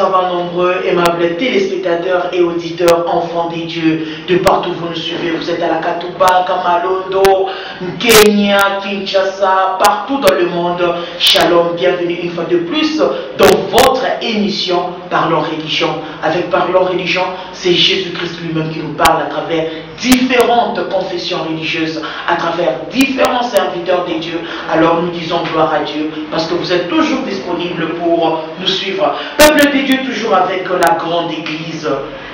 savants nombreux, aimables téléspectateurs et auditeurs, enfants des dieux, de partout vous nous suivez, vous êtes à la Katuba, Kamalondo, Kenya, Kinshasa, partout dans le monde. Shalom, bienvenue une fois de plus dans votre émission Parlons Religion. Avec Parlons Religion, c'est Jésus-Christ lui-même qui nous parle à travers différentes confessions religieuses, à travers différents serviteurs des dieux. Alors nous disons gloire à Dieu, parce que vous êtes toujours disponibles pour nous suivre. Peuple des dieux, toujours avec la grande église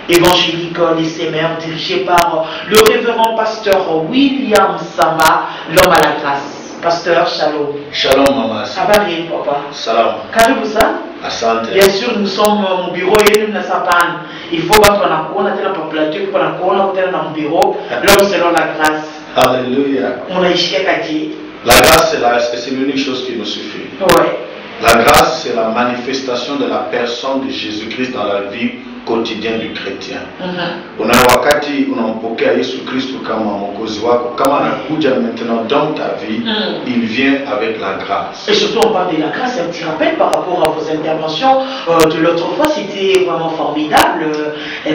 évangélique Les Sémères, dirigée par le révérend pasteur William Samba, l'homme à la grâce. Pasteur, shalom. Shalom, maman. Habari, papa. Salam. Karibu ça? Asante. Bien sûr, nous sommes au bureau et nous sommes il faut battre la couronne, on a pour plateau, pour la couronne, on a dans le bureau, l'homme selon la grâce. Alléluia. On a échoué à dire. La grâce, c'est l'unique chose qui nous suffit. Ouais. La grâce, c'est la manifestation de la personne de Jésus-Christ dans la vie quotidienne du chrétien. Una wakati unampokea Yesu Kristo kama mwokozi wako, kama anakuja maintenant dans ta vie, il vient avec la grâce. Et surtout on parle de la grâce, un petit rappel par rapport à vos interventions de l'autre fois, c'était vraiment formidable,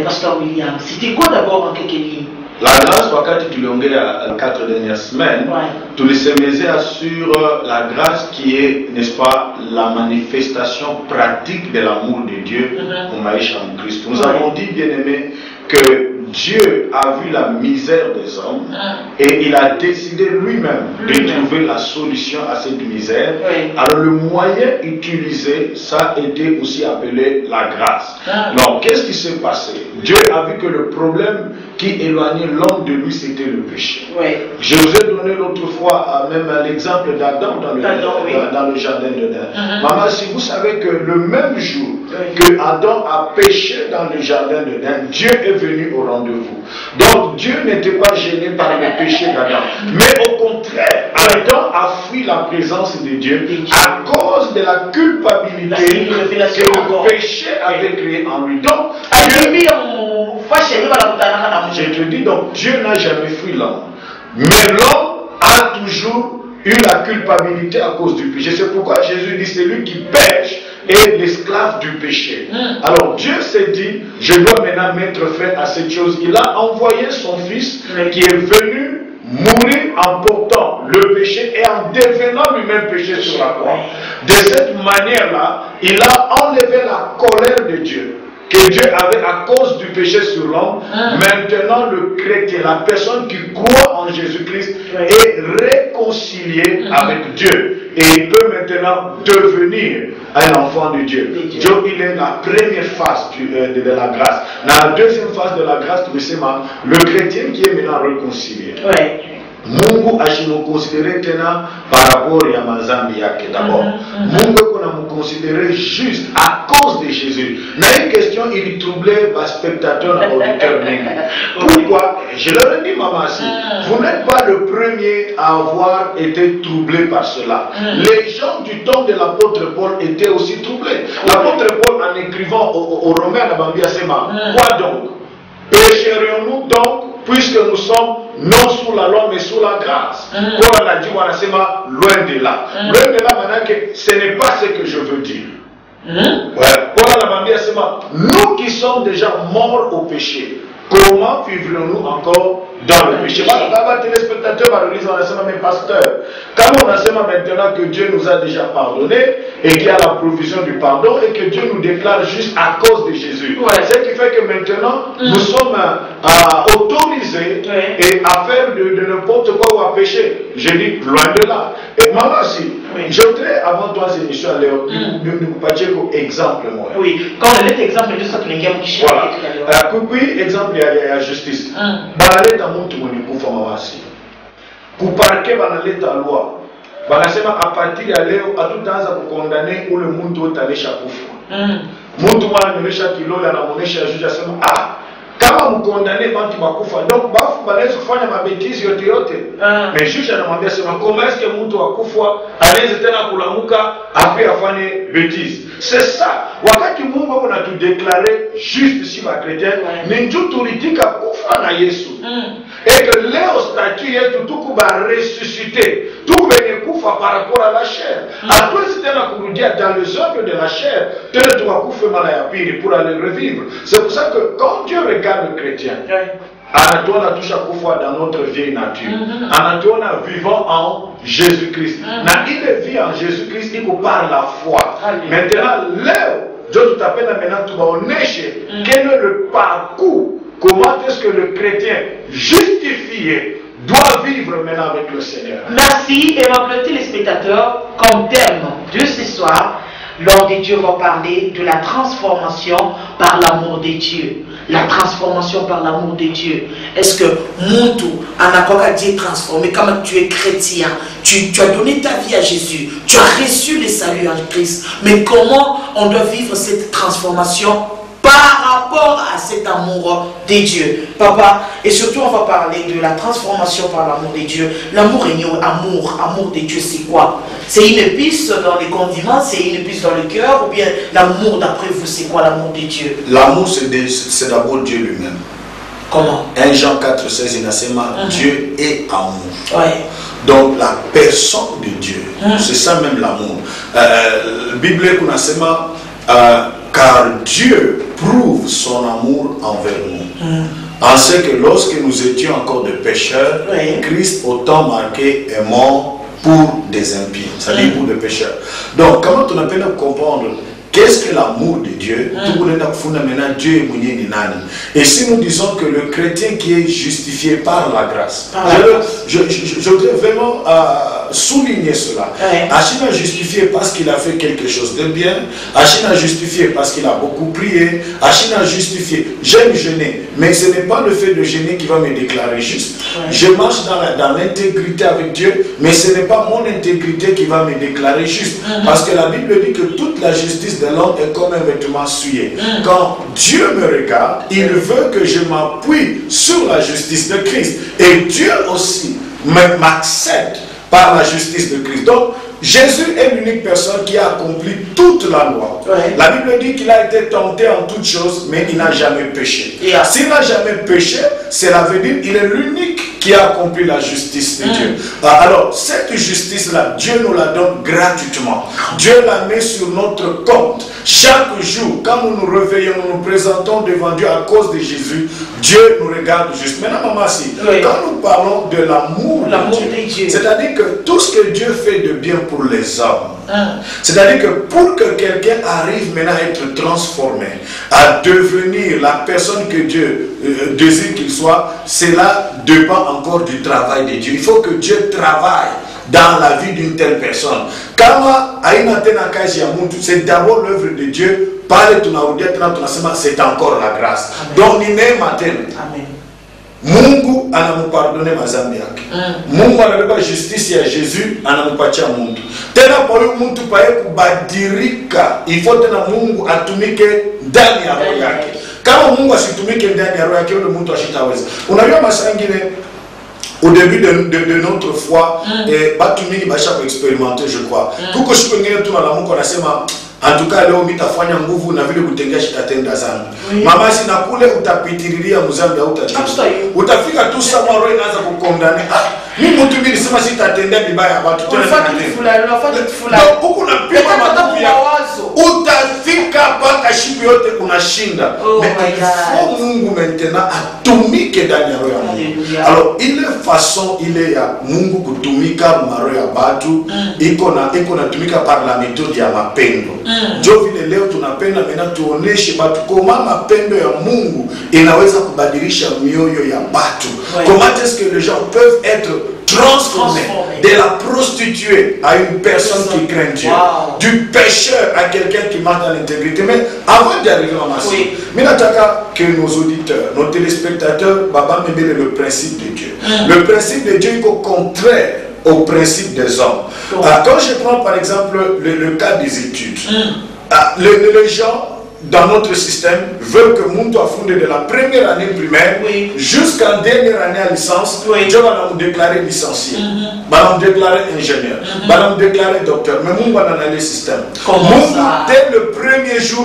Pasteur William. C'était quoi d'abord en quelques lignes? La grâce, wakati tuliongea 4 dernières semaines, tulisemezea sur la grâce qui est, n'est-ce pas, la manifestation pratique de l'amour de Dieu pour maïcha en Christ. Nous avons dit, bien aimé, que Dieu a vu la misère des hommes et il a décidé lui-même de trouver la solution à cette misère. Alors le moyen utilisé, ça a été aussi appelé la grâce. Donc qu'est-ce qui s'est passé? Dieu a vu que le problème qui éloignait l'homme de lui, c'était le péché. Je vous ai donné l'autre fois même l'exemple d'Adam dans le jardin d'Éden. Maman, si vous savez que le même jour que Adam a péché dans le jardin d'Éden, Dieu est venu au rendez-vous. Donc Dieu n'était pas gêné par le péché d'Adam. Mais au contraire, Adam a fui la présence de Dieu à cause de la culpabilité que le péché avait créé en lui. Donc, je te dis, donc Dieu n'a jamais fui l'homme. Mais l'homme a toujours eu la culpabilité à cause du péché. C'est pourquoi Jésus dit, c'est lui qui pêche et l'esclave du péché. Alors Dieu s'est dit, je dois maintenant mettre fin à cette chose. Il a envoyé son fils qui est venu mourir en portant le péché et en devenant lui-même péché sur la croix. De cette manière-là, il a enlevé la colère de Dieu que Dieu avait à cause du péché sur l'homme. Maintenant le chrétien, la personne qui croit en Jésus-Christ est réconcilié avec Dieu. Et il peut maintenant devenir un enfant de Dieu. Dieu, il est la première phase de la grâce. Dans la deuxième phase de la grâce, le chrétien qui est maintenant réconcilié. Mungu ashimconsidérer tena par rapport à mazambi yake d'abord. Mungu qu'on a considéré juste à cause de Jésus. Na une question il troublait les spectateurs dans l'auditeur. Pourquoi? Je leur ai dit, maman, si vous n'êtes pas le premier à avoir été troublé par cela. Les gens du temps de l'apôtre Paul étaient aussi troublés. L'apôtre Paul, en écrivant aux Romains, quoi donc? Pécherions-nous donc, puisque nous sommes non sous la loi mais sous la grâce? Paul a dit, loin de là. Loin de là, maintenant que ce n'est pas ce que je veux dire. Paul a dit, nous qui sommes déjà morts au péché, comment vivrons-nous encore dans le péché? Téléspectateurs, mais pasteur, quand on a maintenant que Dieu nous a déjà pardonné et qu'il y a la provision du pardon et que Dieu nous déclare juste à cause de Jésus, ce qui fait que maintenant nous sommes autorisés et à faire de n'importe quoi ou à pécher. Je dis loin de là. Et maman, si je voudrais avant toi émission à l'heure, nous partir comme exemple. Oui, quand on est exemple de ça que les gars qui voilà. Oui, exemple il y a justice. Banaleta muntu mwenye kufa mawasi. Kuparke banaleta loi. Banasema a partir ya leo hatutaanza kukondane ule muntu utanesha kufa. Muntu mwana anaonyesha kilole anamuonesha juja sema kama mkondane bantu bakufa. Donc bafu banaweza kufanya mabetizi yote. Mais juge anamwambia sema comment est-ce que mtu akufa anaweza tena kulamuka après afanye bêtise. C'est ça. Wakati Mungu anatudéclarer juste si ba chrétien, ni ndio tulitika kufa na Yesu. Et que leo statut yetu tuku ba ressusciter. tout venye kufa par rapport à la chair. Après c'était la kurudia dans les œuvres de la chair, tena tukakufe mara ya pili pour aller revivre. C'est pour ça que quand Dieu regarde le chrétien, anatuona tusha kufa dans notre vieille nature, anatuona vivant en Jésus-Christ. Na ile vie en Jésus-Christ iko par la foi. Maintenant leo Dieu t'appelle maintenant tu vas oneshe quel est le parcours, comment est-ce que le chrétien justifié doit vivre maintenant avec le Seigneur. Merci. Et ma petite téléspectateur, comme thème de ce soir, l'homme de Dieu va parler de la transformation par l'amour de Dieu. La transformation par l'amour de Dieu. Est-ce que Muntu en a Dieu transformé, comme tu es chrétien, tu as donné ta vie à Jésus, tu as reçu le salut en Christ. Mais comment on doit vivre cette transformation par rapport à cet amour de Dieu? Papa, et surtout on va parler de la transformation par l'amour de Dieu. L'amour est amour de Dieu, c'est quoi? C'est une épice dans les condiments, c'est une épice dans le cœur, ou bien l'amour d'après vous, c'est quoi l'amour de Dieu? L'amour c'est d'abord Dieu lui-même. Comment? 1 Jean 4,16 il a Dieu est amour. Ouais. Donc la personne de Dieu, c'est ça même l'amour. La Bible est car Dieu prouve son amour envers nous. En ce que lorsque nous étions encore des pécheurs, Christ au temps marqué est mort pour des impies, c'est-à-dire pour des pécheurs. Donc comment on appelle comprendre qu'est-ce que l'amour de Dieu? Et si nous disons que le chrétien qui est justifié par la grâce, je voudrais vraiment souligner cela. Achille a justifié parce qu'il a fait quelque chose de bien. Achille a justifié parce qu'il a beaucoup prié. Achille a justifié. J'aime jeûner, mais ce n'est pas le fait de jeûner qui va me déclarer juste. Je marche dans l'intégrité avec Dieu, mais ce n'est pas mon intégrité qui va me déclarer juste. Parce que la Bible dit que toute la justice de l'homme est comme un vêtement souillé. Quand Dieu me regarde, il veut que je m'appuie sur la justice de Christ. Et Dieu aussi m'accepte par la justice de Christ. Donc, Jésus est l'unique personne qui a accompli toute la loi. La Bible dit qu'il a été tenté en toutes choses, mais il n'a jamais péché. S'il n'a jamais péché, cela veut dire qu'il est l'unique qui a accompli la justice de Dieu. Alors, cette justice-là, Dieu nous la donne gratuitement. Dieu la met sur notre compte. Chaque jour, quand nous nous réveillons, nous nous présentons devant Dieu à cause de Jésus, Dieu nous regarde juste. Maintenant, maman, quand nous parlons de l'amour de Dieu, c'est-à-dire que tout ce que Dieu fait de bien pour les hommes, c'est-à-dire que pour que quelqu'un arrive maintenant à être transformé, à devenir la personne que Dieu désire qu'il soit, cela dépend encore du travail de Dieu. Il faut que Dieu travaille dans la vie d'une telle personne. C'est d'abord l'œuvre de Dieu. C'est encore la grâce. Donc, Amen. Mungu anamupardone mazambi yake. Mungu anabeba justice ya Jésus anamupatia mtu. Tena kwa huyo mtu paye kubadirika, ifo tena Mungu atumike ndani ya roho yake. Kama Mungu asitumike ndani ya roho yake, yule mtu ashitaweza. Unajua masaa ingine au début de notre foi, batu mingi basha expérimenter, je crois. Kuko siku ngine tu na Mungu anasema en tout cas leo mitafanya nguvu na vile kutengea shitatenda zangu. Mama sina kule utapitiriria mzambi au utafika tu sama roho inaanza kukondane. Mimi mtu mimi nisema sitatendea vibaya watu tena na huko na pima matupi ya utafika mpaka shiku yote unashinda. Mais Mungu maintenant atumike ndani ya roho ya Mungu. Alors ile façon ile ya Mungu kutumika roho ya watu iko na tumika par la méthode ya mapendo. Ndio vile leo tunapenda mena tuoneshe watu kama mapendo ya Mungu inaweza kubadilisha mioyo ya watu. Comment est-ce que les gens peuvent être transformés de la prostituée à une personne qui craint Dieu, du pécheur à quelqu'un qui marche dans l'intégrité. Mais avant d'arriver à Massi, mais n'attaka que nos auditeurs, nos téléspectateurs, Baba me le principe de Dieu. Le principe de Dieu est au contraire au principe des hommes. Quand je prends par exemple le cas des études, les gens dans notre système, veulent que Muntu a fondé de la première année primaire jusqu'à la dernière année à licence. Dieu va nous déclarer licencié, va nous déclarer ingénieur, va nous déclarer docteur. Mais Muntu va dans le système. Dès le premier jour,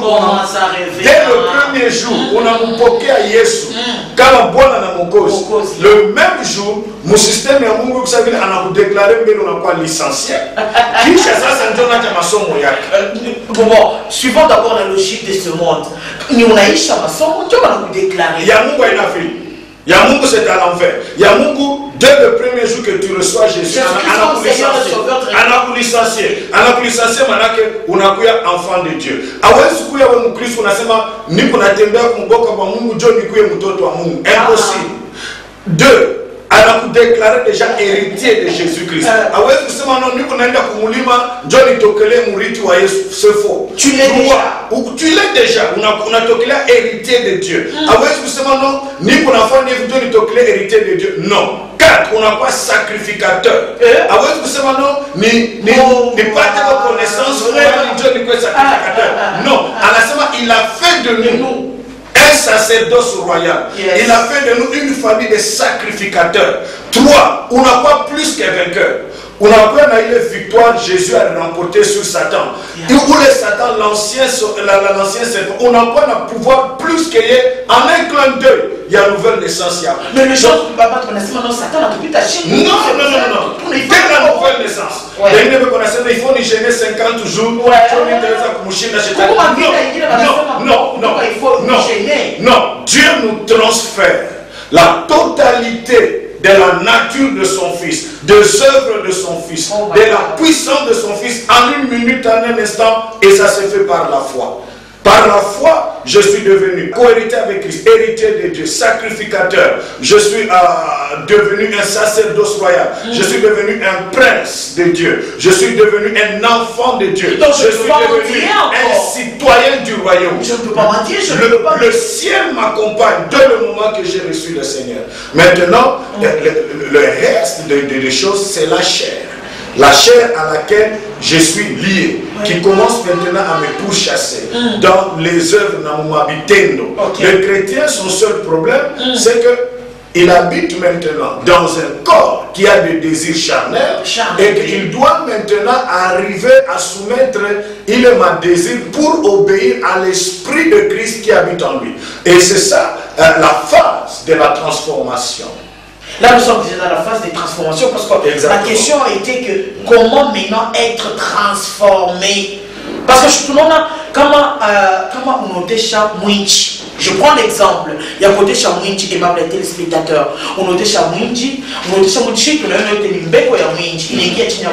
on a mon poké à Yesu. Quand on a mon cause, le même jour, mon système est mon groupe, ça veut dire qu'on a déclaré que on a quoi licencié. Qui ça, c'est un maçon bon, suivons d'abord la logique de ce monde. Nous on a eu maçon, Dieu va nous déclarer. Il y a mon gars en Afrique. Il y a mon c'est à l'envers. Il y a mon goût, dès le premier jour que tu reçois Jésus, on a licencié. On a licencié, on a pris enfant de Dieu. Impossible. Deux, elle a déclaré déjà héritier de Jésus-Christ. C'est faux. Tu l'es déjà. Tu l'es déjà. On a déclaré héritier de Dieu. Héritier de Dieu. Non. 4, on n'a pas sacrificateur. Ni pas de connaissance. Non. Il a fait de nous un sacerdoce royal. Il a fait de nous une famille de sacrificateurs. 3, on n'a pas plus qu'un vainqueur. On a pas eu la victoire, Jésus a remporté sur Satan. Et où les Satan, l'ancien serpent, on n'a pas le pouvoir plus qu'il y ait en un clin d'œil. Il y a une nouvelle naissance. Mais les gens ne peuvent pas connaître, Satan a tout acheté. Non. Dès la nouvelle naissance, il faut y gêner 50 jours. Non. Dieu nous transfère la totalité de la nature de son fils, des œuvres de son fils, de la puissance de son fils en une minute, en un instant, et ça se fait par la foi. Par la foi, je suis devenu co-héritier avec Christ, héritier de Dieu, sacrificateur. Je suis devenu un sacerdoce royal. Je suis devenu un prince de Dieu. Je suis devenu un enfant de Dieu. Donc, je suis devenu un citoyen du royaume. Je ne peux pas mentir, le ciel m'accompagne dès le moment que j'ai reçu le Seigneur. Maintenant, le reste des choses, c'est la chair. La chair à laquelle je suis lié, qui commence maintenant à me pourchasser dans les œuvres Namumabitendo. Le chrétien, son seul problème, c'est qu'il habite maintenant dans un corps qui a des désirs charnels et qu'il doit maintenant arriver à soumettre ma désir pour obéir à l'esprit de Christ qui habite en lui. Et c'est ça la phase de la transformation. Là, nous sommes déjà dans la phase de transformation parce que la question a été que comment maintenant être transformé. Parce que tout le monde a comment on notait Chamouinchi. Je prends l'exemple. Il y a côté Chamouinchi et les téléspectateurs. On notait Chamouinchi, que nous avons noté Mbeko ya Mwinchi, il est Tia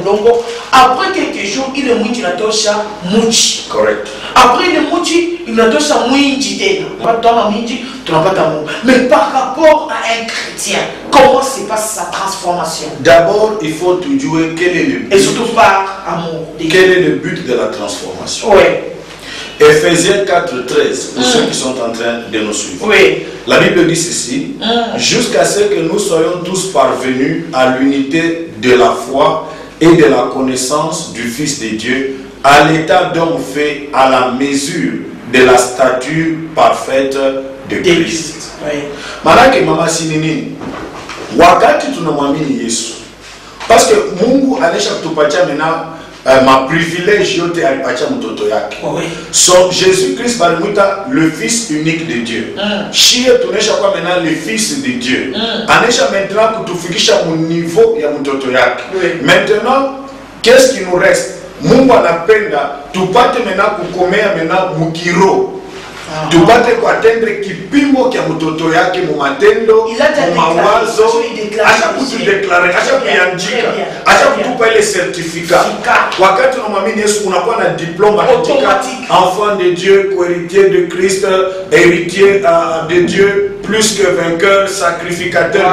Boulongo. Après quelques jours, il est Mwinchi na tosha Mouchi. Correct. Après il est Mouchi, il na tosha Mwinchi. Pas de temps à Mwinchi, tu n'as pas d'amour. Mais par rapport à un chrétien, comment se passe sa transformation? D'abord, il faut toujours quel est le but. Et surtout par amour. Quel est le but de la transformation? Oui. Ephésiens 4:13, pour ceux qui sont en train de nous suivre. Oui. La Bible dit ceci, jusqu'à ce que nous soyons tous parvenus à l'unité de la foi et de la connaissance du Fils de Dieu, à l'état d'homme fait à la mesure de la stature parfaite de Christ. Oui. Manake mama sinini, wakati tunamwamini Yesu, parce que Mungu anaisha kutupatia mena ma privilège yote alipatia mtoto yake. So Jésus-Christ balimwita le fils unique de Dieu. Shie tunaisha kwa maintenant le fils de Dieu. Anaisha maintenant kutufikisha mu niveau ya mtoto yake. Maintenant, qu'est-ce qui nous reste? Mungu anapenda tupate maintenant kukomea maintenant mukiro. Tupate kuatendre kipimo kia mtoto yake mu matendo, mu mawazo, acha kutudeklare, acha kuandika, acha kutupa ile certificat. Wakati unamwamini Yesu unakuwa na diplôme automatique, enfant de Dieu, co-héritier de Christ, héritier de Dieu, plus que vainqueur, sacrificateur.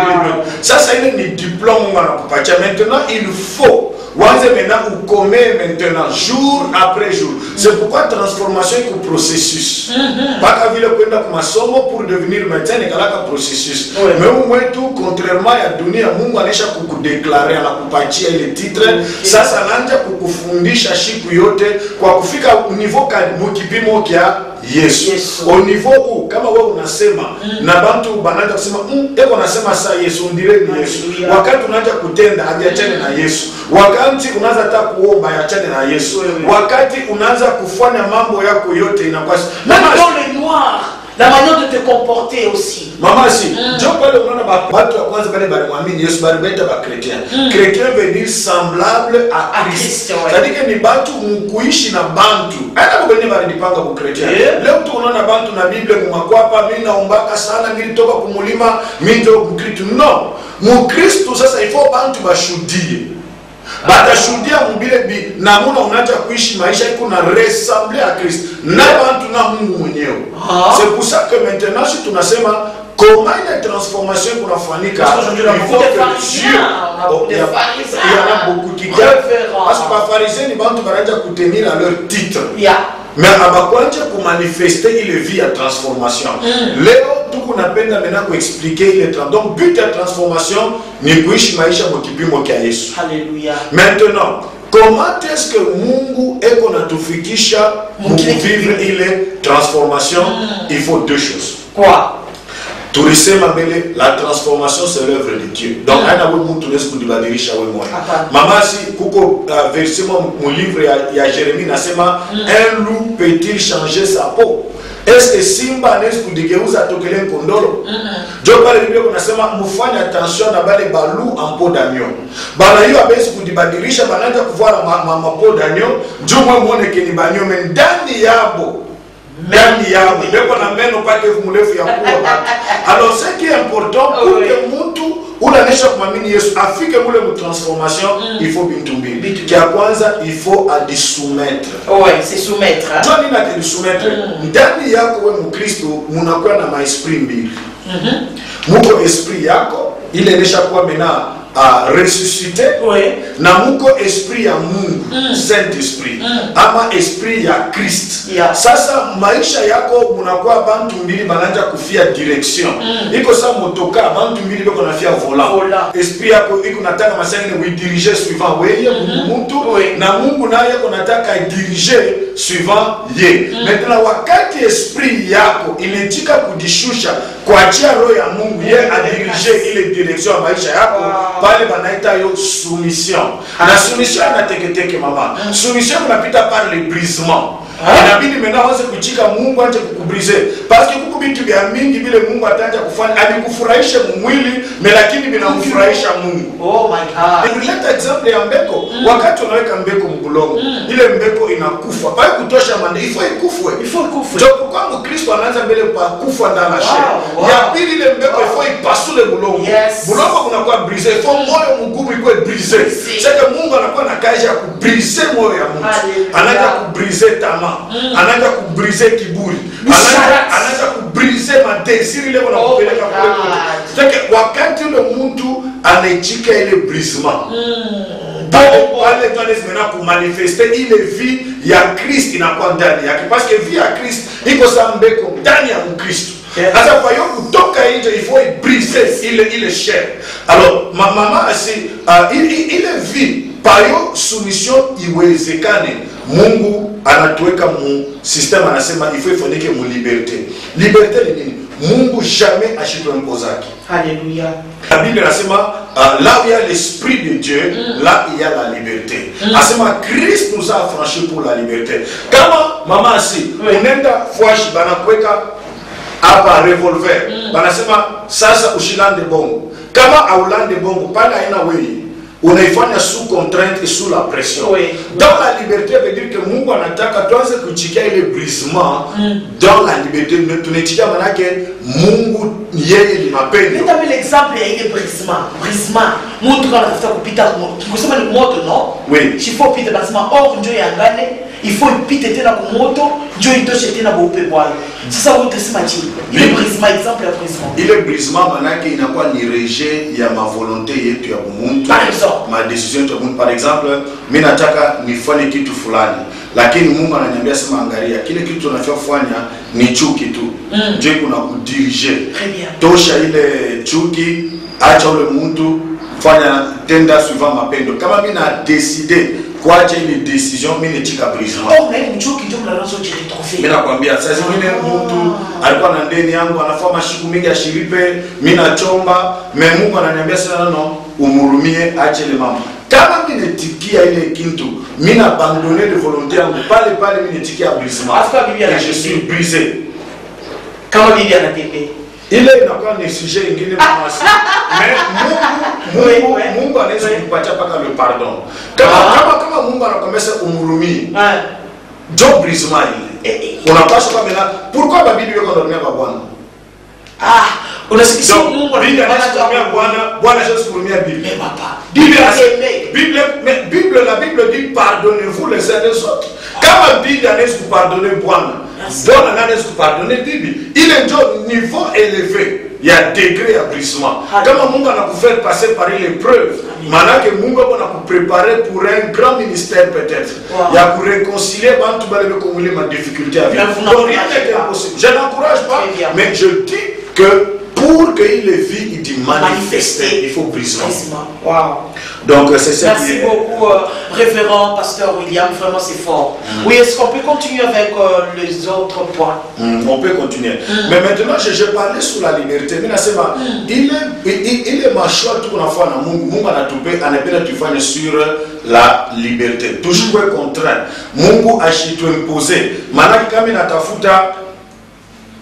Ça c'est un diplôme. Maintenant il faut wanze maintenant ukomee maintenant jour après jour. C'est pourquoi transformation est un processus. Pas vile kwenda kwa masomo pour devenir médecin ni kalaka processus. Mais au moins tout contrairement à dunia Mungu anaisha kukudeclarer na kupatia ile titre. Sasa anaanza kukufundisha siku yote kwa kufika niveau kipimo kia Yesu. Au niveau où kama wewe unasema na bantu banaanza kusema eko nasema saa Yesu ndire ni Yesu. Wakati unaanza kutenda ajiachane na Yesu. Wakati unaanza hata kuomba ajiachane na Yesu. Wakati unaanza kufanya mambo yako yote inakuwa dans le noir. La manière de te comporter aussi. Maman si, Dieu parle au nom de batu ya kwanza pale bali mwamini Yesu bali beta ba chrétien. Chrétien veut dire semblable à Christ. C'est-à-dire que ni batu mkuishi na bantu. Hata kwenye bali dipanga kwa chrétien. Leo tu unaona bantu na Biblia kumakwapa mimi naombaka sana mimi toka kumulima mimi ndio Mkristo. No. Mkristo sasa ifo bantu bashuhudie. Batashuhudia mbile bi na muna unaanza kuishi maisha iko na ressembler à Christ na bantu na Mungu mwenyewe. C'est pour ça que maintenant si tunasema comment une transformation kunafanyika il faut que Dieu il y en a beaucoup qui parce que les pharisiens ni bantu banaanza kutenir à leur titre. Mais abakwanje kumanifester ile vie ya transformation. Leo tuko napenda maintenant kuexpliquer ile donc but ya transformation ni kuishi maisha kwa kipimo cha Yesu. Alléluia. Maintenant, comment est-ce que Mungu eko natufikisha vivre ile transformation? Il faut deux choses. Quoi? Tulisema mbele la transformation c'est l'œuvre de Dieu. Donc ana wewe mtu unaweza kudibadilisha wewe mmoja. Mama si kuko verset mu livre ya Jérémie nasema un loup peut-il changer sa peau? Est-ce que simba anaweza kudigeuza atokele kondolo? Ndio pale Biblia kunasema mfanye attention na bale balu en peau d'agneau. Bana hiyo abesi kudibadilisha banaanza kuvaa mapeau d'agneau, ndio muone ke ni banyo ndani yabo. Ndani yao beko na meno pake mrefu ya kuwa. Alors ce qui est important pour que mtu unanesha kumamini Yesu afike mule mu transformation, il faut bintu mbili. Kia kwanza il faut adisoumettre. Ouais, c'est soumettre. Toi ni na te soumettre. Ndani yako wewe Mkristo munakuwa na maesprit mbili. Muko esprit yako ile nesha kuwa mena a ressuscité na muko esprit ya Mungu Saint-Esprit ama esprit ya Christ. Sasa maisha yako munakuwa bantu mbili bananja kufia direction. Iko sa motoka bantu mbili beko nafia volant. Esprit yako iko nataka masani ni diriger suivant weye mtu na Mungu naye yako nataka diriger suivant ye. Maintenant wakati esprit yako inetika kudishusha kuachia roho ya Mungu ye adiriger ile direction ya maisha yako pale banaita yo soumission. La soumission inateketeke mama. Soumission unapita par le brisement. Inabidi maintenant waanze kuchika Mungu anje kukubriser parce que kuko vitu vya mingi vile Mungu ataanza kufanya alikufurahisha mwili lakini binamfurahisha Mungu. Oh my God. Nileta example ya mbeko. Wakati unaweka mbeko mbulongo, ile mbeko inakufa. Pale kutosha mande ifo ikufwe. Ndio kwa Mkristo anaanza mbele kwa kufa ndani ya sheria. Ya pili ile mbeko ifo ipasule bulongo. Bulongo kunakuwa briser, ifo moyo mgumu ikuwe briser. Sasa Mungu anakuwa na kazi ya kubriser moyo ya mtu. Anaanza kubriser tamaa. Anaanza kubriser kiburi. Anaanza kubriser madesiri ile wanakupeleka kule. Sasa wakati ule mtu anaichika ile brisement. Pale tunaweza kumanifester ile vie ya Christ inakuwa ndani yake parce que vie ya Christ iko sa mbeko ndani ya Mkristo. Sasa kwa hiyo kutoka nje il faut briser ile chair. Alors mama asi ile vie payo soumission iwezekane. Mungu anatuweka mu system anasema il faut ifanyike mu liberté. Liberté ni nini? Mungu jamais ashitompoza zake. Alléluia. La Bible anasema là où il y a l'esprit de Dieu, là il y a la liberté. Anasema Christ nous a affranchis pour la liberté. Kama mama asi unaenda fwashi banakuweka hapa revolver. Banasema sasa ushilande bongo. Kama aulande bongo pale haina wewe. Unaifanya sous contrainte et sous la pression. Dans la liberté veut dire que Mungu anataka tuanze kuchikia ile brisement dans la liberté. Tunachikia manake Mungu yeye ni mapendo. Ndio l'exemple ya ile brisement. Mungu anatafuta kupita kusema ni moto no? Oui. Chifo pita brisement or ndio yangane il faut ipite tena kumoto ndio itoshe tena baupe bwayo. Sasa wote sema chini ile brisement, exemple ya brisement, ile brisement manake inakuwa ni rejet ya ma volonté yetu ya muntu, par exemple ma décision yetu ya muntu. Par exemple mimi nataka nifanye kitu fulani, lakini Mungu ananiambia sema angalia kile kitu tunafaa kufanya ni chuki tu. Je, kuna kudirige tosha ile chuki, acha ule mtu fanya tenda suivant mapendo. Kama mimi na décider kuacha ile decision, mimi nitika brisement. Oh, mais chuki ndio mnaanza kuchiti trophée. Mimi nakwambia sasa zingine mtu alikuwa na ndeni yangu anafanya mashiku mingi ashiripe, mimi nachomba, Mungu ananiambia sasa no, umurumie acha ile mambo. Kama mimi nitikia ile kitu, mimi na abandonner de volonté yangu pale mimi nitikia brisement. Afa Biblia na je suis brisé. Kama Biblia na tepe. Ile inakuwa ni sujet ingine mwasi. Mais Mungu anaweza kukupatia paka le pardon. Kama Mungu anakomesha umurumie. Job brisement ile. Unapaswa kama na pourquoi la Bible iko ndani ya Bwana? Unasikia Mungu anatumia Bwana Yesu kurumia Bible. Mais papa, La Bible dit pardonnez-vous les uns les autres. Kama Bible anaweza kupardonner Bwana, Bwana anaweza kupardonner Bible. Il est un niveau élevé. Il y a degré à brisement. Kama Mungu anakufanya passer par l'épreuve, manake Mungu anakuprépare pour un grand ministère peut-être. Il y a pour réconcilier bantu bale bekomule ma difficulté avec. Donc rien n'est impossible. Je n'encourage pas, mais je dis que pour qu'il le vit, il dit manifester, il faut brisement. Wow. Donc c'est ça. Merci beaucoup, révérend pasteur William, vraiment c'est fort. Oui, est-ce qu'on peut continuer avec les autres points? On peut continuer. Mais maintenant, je parlais sur la liberté. Il est ma choix tout qu'on a fait à Mungu anapenda tufanye sur la liberté. Toujours contraint. Mungu ashituimposer. Maana kama natafuta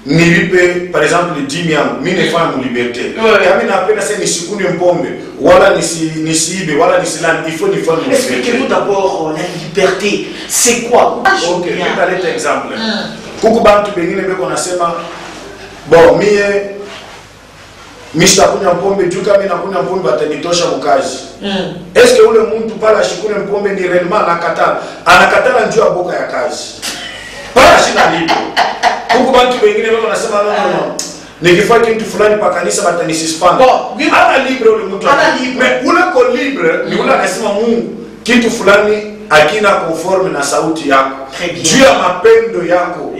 nilipe par exemple le 10 yangu mimi nifanye mu liberté. Kama napenda sasa nisikune mpombe wala nisiibe wala nisilani, il faut nifanye mu liberté. Expliquez-nous d'abord la liberté. C'est quoi? OK, je vais donner un exemple. Kuku bantu bengine beko nasema bon mimi sitakunywa pombe juu kama nakunywa pombe batanitosha mkazi. Est-ce que ule mtu pala ashikune mpombe ni réellement anakatala njoo boka ya kazi? Pala shina lipo. Huko bantu wengine wao wanasema no. Nikifanya kitu fulani pa kanisa batanisispana. Ana libre ule mtu. Mais ule ko libre ni ule anasema Mungu kitu fulani akina conforme na sauti yako. Juu ya mapendo yako.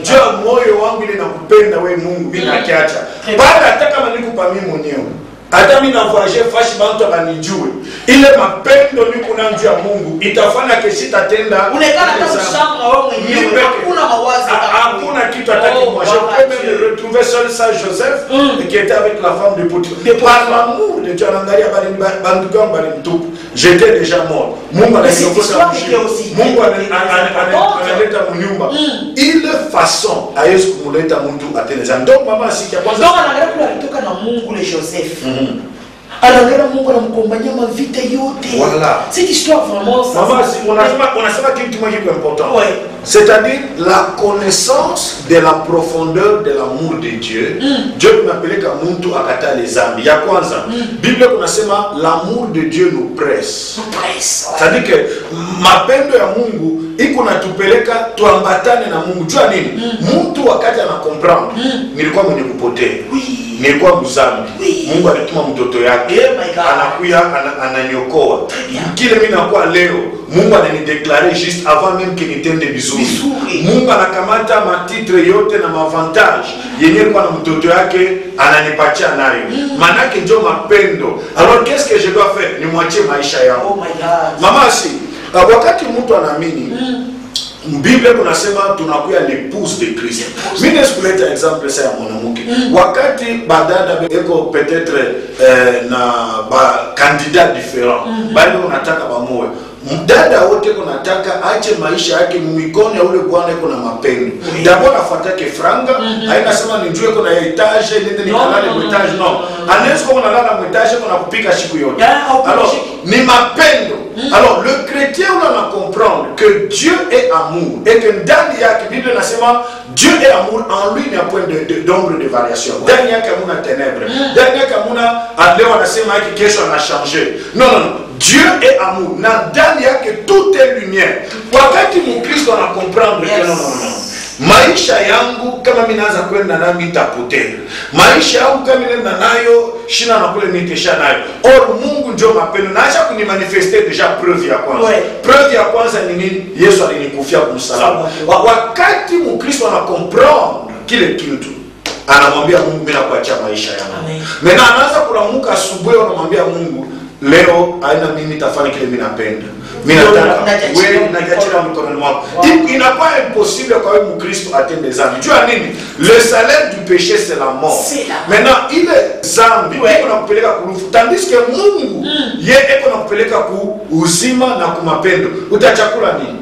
Juu ya moyo wangu ile nakupenda wewe Mungu mimi nakiacha. Baada hata kama nikupa mimi mwenyewe. Hata mimi na voyager fashi bantu abanijue. Ile mapendo niko na njia Mungu itafanya kesita tenda. Unekana hata mshamba wewe mwenyewe. Hakuna mawazo. Hakuna kitu ataki moi. Je peux même retrouver seul Saint Joseph qui était avec la femme de Potiphar. Par l'amour de Dieu anangalia bandugang balimtupu. J'étais déjà mort. Mungu ananiokoa aussi. Mungu analeta mnyumba. Ile façon haiwezi kumleta mtu ateneza. Donc mama sikia kwanza. Donc anaangalia kule alitoka na Mungu le Joseph. Anaangalia Mungu anamkombania mavita yote. Voilà. Cette histoire vraiment ça. Maman, on a fait quelque chose qui est important. Ouais. C'est-à-dire la connaissance de la profondeur de l'amour de Dieu. Dieu m'appelait comme muntu akata les âmes. Ya kwanza, Bible kunasema l'amour de Dieu nous presse. Nous presse. C'est-à-dire que mapendo ya Mungu iko natupeleka tuambatane na Mungu. Jua nini? Mtu wakati ana comprendre, nilikuwa mwenye kupotea. Nilikuwa mzambi. Mungu alituma mtoto yake. Anakuya ananiokoa. Kile mimi nakuwa leo, Mungu ananideklare juste avant même que nitende vizuri. Mungu anakamata matitre yote na mavantage yenye kwa na mtoto yake ananipatia nayo. Manake ndio mapendo. Alors qu'est-ce que je dois faire? Nimwachie maisha yangu. Oh my God. Mama si wakati mtu anaamini Bible kunasema tunakuya l'épouse de Christ. Mimi nisikuleta exemple ça ya mwanamke. Wakati badada eko peut-être na ba candidat différent. Bali unataka bamoe. Mdada wote kunataka ache maisha yake mikono ya ule bwana iko na mapendo. D'abord afuatake franga, haina sema njoo iko na etage nende nikalale kwa etage non. Anaweza kuwa unalala kwa etage kuna kupika siku yote. Alors ni mapendo. Alors le chrétien doit comprendre que Dieu est amour et que ndani yake Bible nasema Dieu est amour, en lui il n'y a point d'ombre de variation. Ndani yake hamuna ténèbres. Ndani yake hamuna leo anasema hiki kesho ana changer. Non. Dieu est amour. Na ndani yake tout est lumière. Wakati Mkristo ana comprendre que non. Maisha yangu kama mimi naanza kwenda nami nitapotea. Maisha yangu kama nenda nayo shina na kule nitesha nayo. Or Mungu ndio mapendo. Na acha kunimanifester deja preuve ya kwanza. Preuve ya kwanza ni nini? Yesu alinikufia kwa msalaba. Wakati Mkristo ana comprendre kile kitu, anamwambia Mungu mimi nakuachia maisha yangu. Mena anaanza kulamuka asubuhi anamwambia Mungu leo aina mimi nitafanya kile mimi napenda. Mimi nataka wewe unajachia mkononi mwako. Inakuwa impossible kwa wewe Mkristo atende dhambi. Tu as nini? Le salaire du péché c'est la mort. Maintenant ile dhambi iko nakupeleka kurufu. Tandis que Mungu yeye iko nakupeleka ku uzima na kumapendo. Utachakula nini?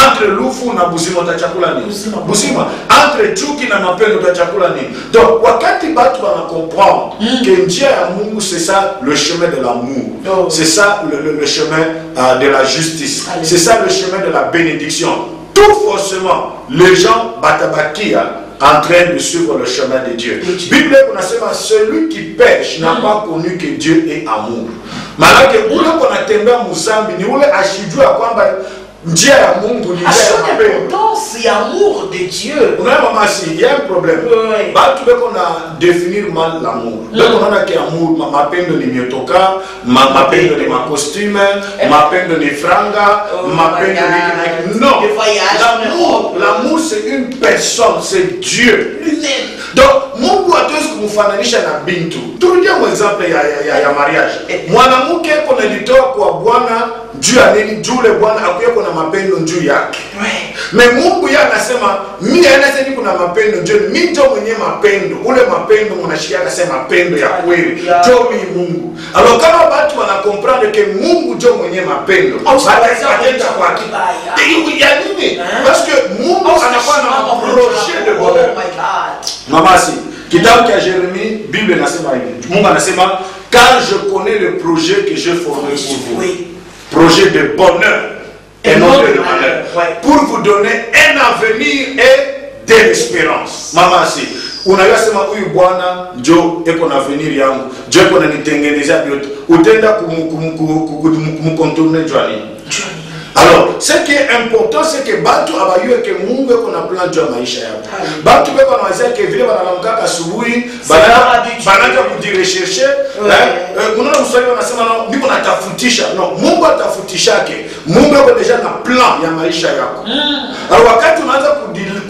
Entre lufu na buzima utachakula nini? Buzima. Entre chuki na mapendo utachakula nini? Donc wakati batu wana comprendre que njia ya Mungu c'est ça le chemin de l'amour. C'est ça le chemin de la justice. C'est ça le chemin de la bénédiction. Tout forcément les gens batabakia en train de suivre le chemin de Dieu. Bible kunasema celui qui pêche n'a pas connu que Dieu est amour. Malaki ule konatembea muzambi ni ule ashijua kwamba njia ya Mungu ni c'est l'amour de Dieu. On a maman si il y a un problème. Bah tu veux qu'on a définir mal l'amour. Donc on a que amour mapendo ni miotoka, mapendo ni ma costume, mapendo ni franga, mapendo ni non. L'amour c'est une personne, c'est Dieu lui-même. Donc Mungu hatuwezi kumfananisha na bintu. Turudie kwa example ya mariage. Mwanamke kuna litoa kwa Bwana juu ya nini? Juu le Bwana akuye na mapendo juu yake. Mais Mungu yeye anasema mimi anasema kuna mapendo juu mimi ndio mwenye mapendo. Ule mapendo mnashikia akasema mapendo ya kweli. Ndio mimi Mungu. Alors kama watu wana comprendre que Mungu ndio mwenye mapendo. Ataenda kwa akili. Ya nini? Parce que Mungu anakuwa na projet de bonheur. Mama si kitabu cha Jérémie Bible inasema hivi. Mungu anasema car je connais le projet que je forme pour vous. Projet de bonheur et non de malheur. Pour vous donner un avenir et de l'espérance. Mama si unajua sema huyu Bwana ndio eko na avenir yangu. Ndio eko na nitengenezea vyote. Utenda kumcontourner Johnny. Alors, ce qui est important, c'est que batu abayue que Mungu eko na plan juu ya maisha yao. Batu beko na wazia que vile banalamka asubuhi, banaanza kujirecherche, unaona mswahili wanasema no, niko natafutisha. No, Mungu atafutishake. Mungu eko deja na plan ya maisha yako. Alors wakati unaanza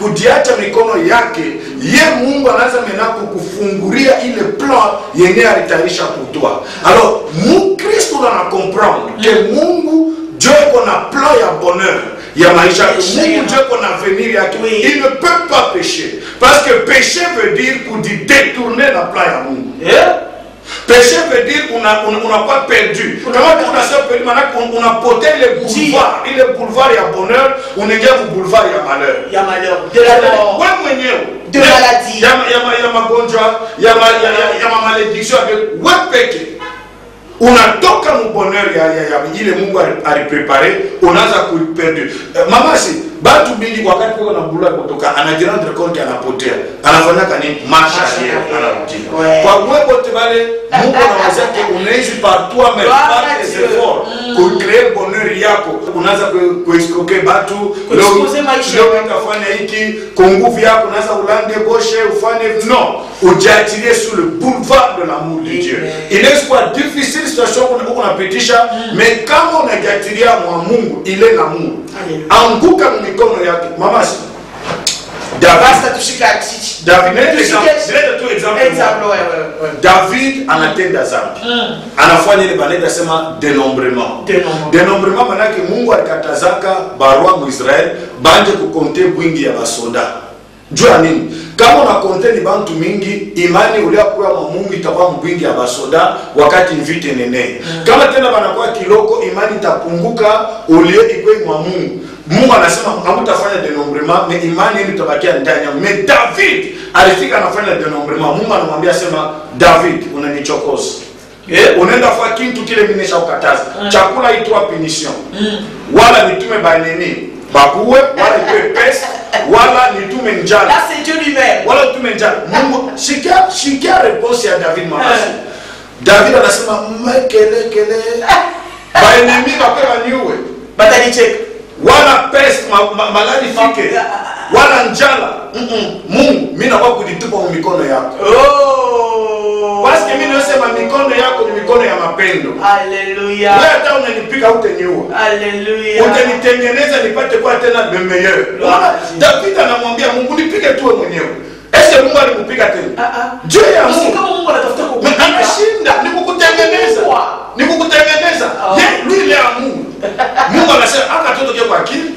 kudiacha mikono yake, ye Mungu anaanza mena kukufungulia ile plan yenye alitayarisha kutoa. Alors, Mkristo ana comprendre que Mungu Dieu qu'on a plan ya bonheur, ya maisha, Mungu Dieu qu'on a avenir yake. Il ne peut pas pécher. Parce que pécher veut dire pour détourner la plan ya Mungu. Péché veut dire qu'on n'a pas perdu. Comment on a perdu? On a porté les boulevards. Et le boulevard il y a bonheur, on est bien au boulevard il y a malheur. Il y a malheur. De la mort. De maladie. Il y a ma gonja, il y a ma malédiction. Ouais, péché. Unatoka mbonheur ya ile Mungu aliprepare unaanza kuiperdu. Mama si batu mingi wakati kwa na bula kutoka anajirendre compte anapotea. Anafanya kanini marche arrière anarudia. Kwa wewe wote wale Mungu anawaza que unaishi par toi mais par tes efforts pour créer bonheur yako. Unaanza kuescroquer batu leo ukafanya hiki kwa nguvu yako unaanza ulande gauche ufanye non. Ujiatilie sur le boulevard de l'amour de Dieu. Il est pas difficile situation qu'on a péticha, mais quand on a gâtiré à Mungu, il est l'amour. Anguka mikono yake. Mama si David anatenda zambi. Anafanya ile banenda sema dénombrement. Dénombrement manake Mungu alikatazaka barua mu Israel banje kukonte bwingi ya basoda. Jua nini? Kama unakonte ni bantu mingi, imani uliakuwa mwa Mungu itakuwa mbwingi ya basoda wakati vite nene. Kama tena banakuwa kiloko, imani itapunguka ulie ikwe mwa Mungu. Mungu anasema hamtafanya dénombrement, mais imani yenu itabakia ndani. Mais David alifika anafanya dénombrement. Mungu anamwambia sema David unanichokoza. Unaenda kwa kitu kile mimi nimeshakataza. Chakula itwa punition. Wala nitume baneni. Bakuwe wala itoe pesa wala nitume njala. Là c'est Dieu lui-même. Wala nitume njala. Mungu shikia réponse ya David mama. David anasema kele baenemi bape baniue batalicheka wala peste maladi fike wala njala. Mungu mimi nakuwa kujitupa mu mikono yako. Parce que mimi nasema mikono yako ni mikono ya mapendo. Haleluya. Wewe hata unanipika utaniua. Haleluya. Utanitengeneza nipate kwa tena de meilleur. David anamwambia Mungu nipige tu wewe mwenyewe. Est-ce que Mungu alimpiga tena? Dieu ya Mungu. Kama Mungu anatafuta kukupiga. Anashinda ni kukutengeneza. Ni kukutengeneza. Yeye lui ile ya Mungu. Mungu anasema akatoto kwa akili.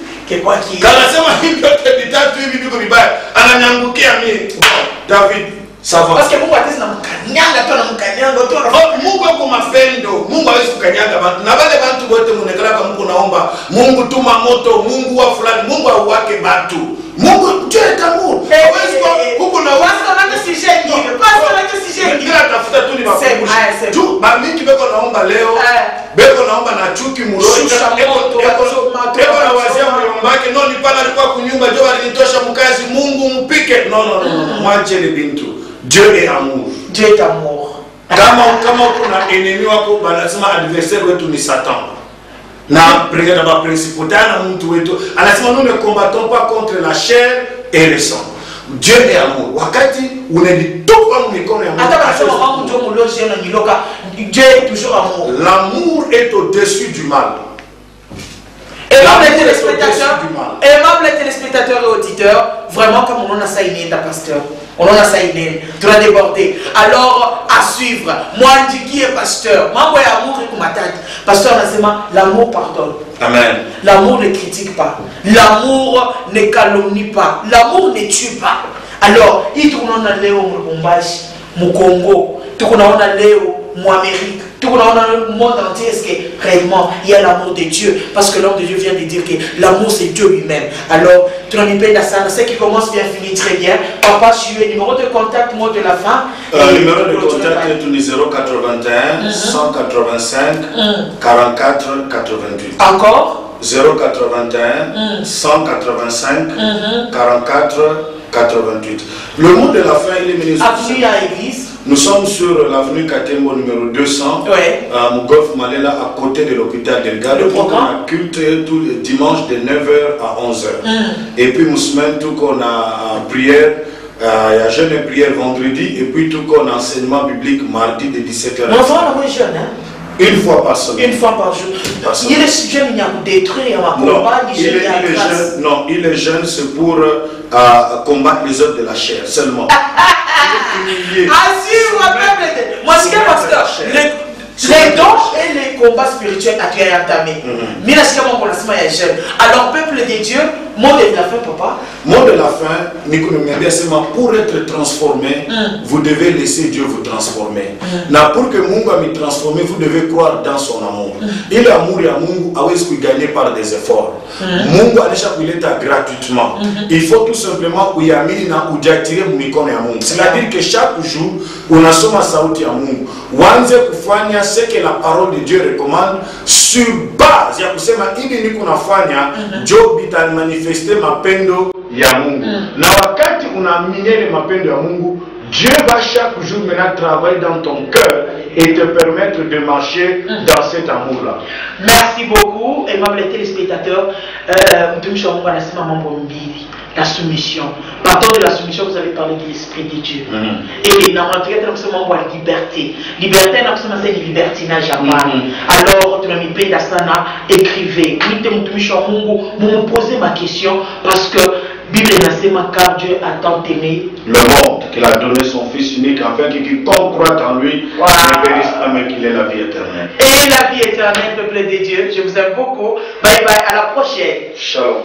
Kwa akili. Kanasema hivi yote vitatu hivi viko vibaya. Ananyangukia mimi. David sawa. Parce que Mungu atesi na mkanyanga tu na mkanyanga tu. Mungu yuko mapendo. Mungu hawezi kukanyanga watu. Na wale watu wote mnekala Mungu naomba Mungu tuma moto, Mungu wa fulani, Mungu auwake watu. Mungu Dieu est amour. Hawezi kwa huko na watu wanataka sujet nyingine. Parce que wanataka sujet nyingine. Kila tafuta tu ni mafuta. Tu ba mingi beko naomba leo. Beko naomba na chuki muloi. Beko na wazia myombake no ni pala alikuwa kunyumba ndio alinitosha mkazi Mungu mpike. Non. Mwache le bintu. Dieu est amour. Dieu est amour. Kama kuna ennemi wako banasema adversaire wetu ni Satan. Na prière ba principauté na mtu wetu anasema nous ne combattons pas contre la chair et le sang. Dieu est amour. Wakati unajitoa mikono ya Mungu. Hata kama Mungu ndio mlozi na niloka, Dieu est toujours amour. L'amour est au-dessus du mal. Aimable téléspectateurs et auditeurs, vraiment comme on a ça iné ta pasteur. On a ça iné, tu as débordé. Alors, à suivre, moi qui est pasteur, moi je suis amour et comme attaque. Pasteur, l'amour pardonne. Amen. L'amour ne critique pas. L'amour ne calomnie pas. L'amour ne tue pas. Alors, il tourne en Léo, mon Congo, tourne en Léo, mon Amérique. Tout dans le monde entier, est-ce que réellement il y a l'amour de Dieu? Parce que l'homme de Dieu vient de dire que l'amour c'est Dieu lui-même. Alors, tu n'en es pas dans ce qui commence bien finit très bien. Papa, je suis numéro de contact, mot de la fin. Numéro de contact est 081 185 44 88. Encore 081 185 44 88. Le mot de la fin, il est ministre. Avenue à l'église. Nous sommes sur l'avenue Katembo numéro 200, à Mugolf Malela, à côté de l'hôpital Delgado. Le programme culte tous les dimanches de 9h à 11h. Et puis nous sommes tout qu'on a prière, il y a jeûne et prière vendredi, et puis tout qu'on a enseignement biblique mardi de 17h. On va la jeûne, hein? Une fois par semaine. Une fois par jour. Il est jeune, il y a détruit, il est jeune, c'est pour combattre les œuvres de la chair seulement. Moi, c'est pasteur. Les dons et les combats spirituels à tuer entamés. Mais là, c'est comment on a jeune. Alors, peuple de Dieu, mot de la fin, papa. Mot de la fin, pour être transformé, vous devez laisser Dieu vous transformer. Pour que Mungu me transforme, vous devez croire dans son amour. Et l'amour et Mungu a gagné par des efforts. Mungu a déjà gratuitement. Il faut tout simplement attirer mikono ya Mungu. C'est-à-dire que chaque jour, on a soma sauti ya Mungu. Wanze kufanya ce que la parole de Dieu recommande sur base ya kusema hivi niko nafanya Job itani manifester mapendo ya Mungu. Na wakati unaaminia ile mapendo ya Mungu, Dieu va chaque jour maintenant travailler dans ton cœur et te permettre de marcher dans cet amour-là. Merci beaucoup, aimables téléspectateurs. La soumission. Partant de la soumission, vous avez parlé de l'Esprit de Dieu. Et dans notre cas, nous sommes en liberté. Liberté, nous sommes en libertinage. Alors, tu m'as mis pédé écrivez. Vous me posez ma question parce que Bible n'a car Dieu a tant aimé le monde qu'il a donné son Fils unique afin que quiconque croit en lui ne périsse pas mais qu'il ait la vie éternelle. Et la vie éternelle, peuple de Dieu, je vous aime beaucoup. Bye bye, à la prochaine. Shalom.